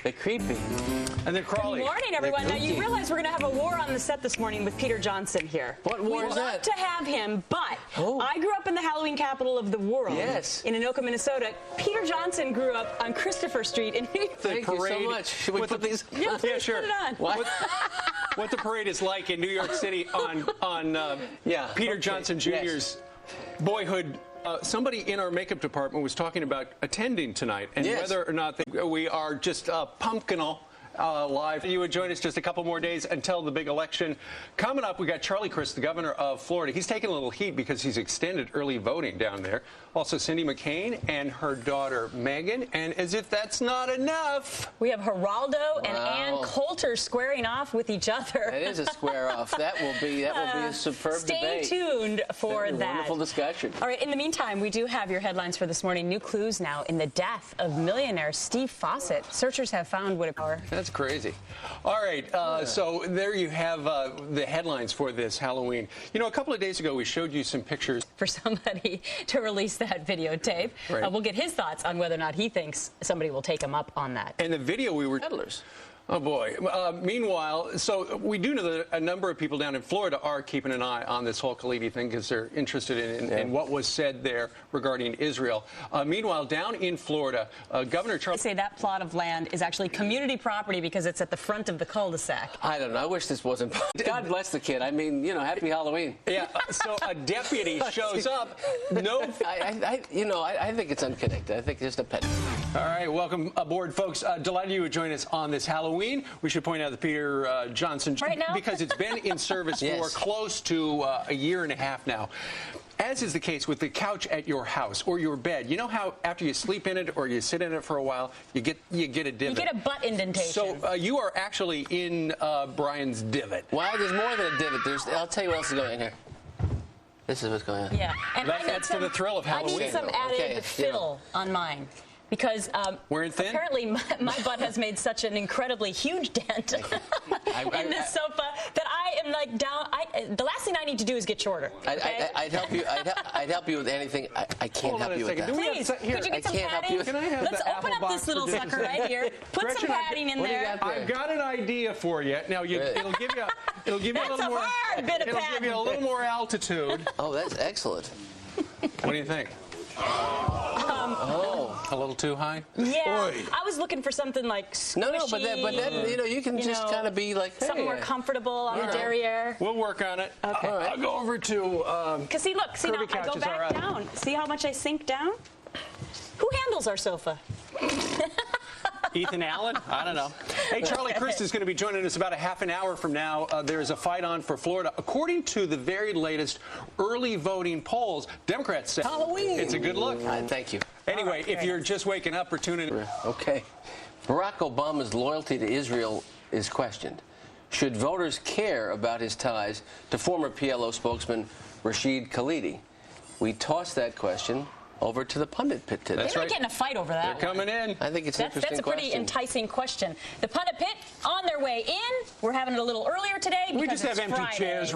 They're creepy. And they're crawly. Good morning, everyone. Now, you realize we're going to have a war on the set this morning with Peter Johnson here. What war is that? We'd love to have him, but I grew up in the Halloween capital of the world. Yes. In Anoka, Minnesota. Peter Johnson grew up on Christopher Street in New York. Thank you so much. Should we put these? Yeah, Yeah, sure. Put it on. What the parade is like in New York City on Peter Johnson Jr.'s boyhood. Somebody in our makeup department was talking about attending tonight and whether or not we are just pumpkinal live. You would join us just a couple more days until the big election. Coming up, we got Charlie Crist, the governor of Florida. He's taking a little heat because he's extended early voting down there. Also, Cindy McCain and her daughter Megan. And as if that's not enough, we have Geraldo and Ann Coulter squaring off with each other. That is a square off. That will be a superb debate. Stay tuned for that. Wonderful discussion. All right. In the meantime, we do have your headlines for this morning. New clues now in the death of millionaire Steve Fawcett. Searchers have found Whitaker. That's crazy. All right, so there you have the headlines for this Halloween. You know, a couple of days ago, we showed you some pictures. For somebody to release that videotape. Right. We'll get his thoughts on whether or not he thinks somebody will take him up on that. And the video we were... Peddlers. Oh, boy. Meanwhile, so we do know that a number of people down in Florida are keeping an eye on this whole Khalidi thing because they're interested in what was said there regarding Israel. Meanwhile, down in Florida, Governor Charlie... They say that plot of land is actually community property because it's at the front of the cul-de-sac. I don't know. I wish this wasn't... God bless the kid. I mean, you know, happy Halloween. Yeah, so a deputy shows up. No... I think it's unconnected. I think it's just a pet. All right, welcome aboard, folks. Delighted you would join us on this Halloween. We should point out that Peter Johnson, right now? because it's been in service for close to a year and a half now. As is the case with the couch at your house or your bed, you know how after you sleep in it or you sit in it for a while, you get a divot. You get a butt indentation. So you are actually in Brian's divot. Well, there's more than a divot. I'll tell you what else is going in here. This is what's going on. Yeah, and that's to the thrill of Halloween. I need some added fill on mine. Because apparently my butt has made such an incredibly huge dent in this sofa that I am like down. The last thing I need to do is get shorter. Okay? I'd help you. I'd help you with anything. I can't help you with that. Please, could you get some padding? Let's open up this little sucker right here. Put some padding in there. I've got an idea for you. Now it'll give you a little more. Hard bit of it'll give you a little more altitude. Oh, that's excellent. What do you think? A little too high? Yeah. I was looking for something like squishy. No, but that you can just kind of be like, hey, something more comfortable on the derriere. We'll work on it. Okay. I'll go over to because see now I go back down. See how much I sink down? Who handles our sofa? Ethan Allen? I don't know. Hey, Charlie Crist is going to be joining us about a half an hour from now. There's a fight on for Florida. According to the very latest early voting polls, Democrats say Halloween. It's a good look. Thank you. Anyway, if you're just waking up or tuning in. Okay. Barack Obama's loyalty to Israel is questioned. Should voters care about his ties to former PLO spokesman Rashid Khalidi? We toss that question over to the pundit pit today. They're not getting a fight over that. They're coming in. I think it's an interesting That's a pretty enticing question. The pundit pit on their way in. We're having it a little earlier today because we just have empty chairs.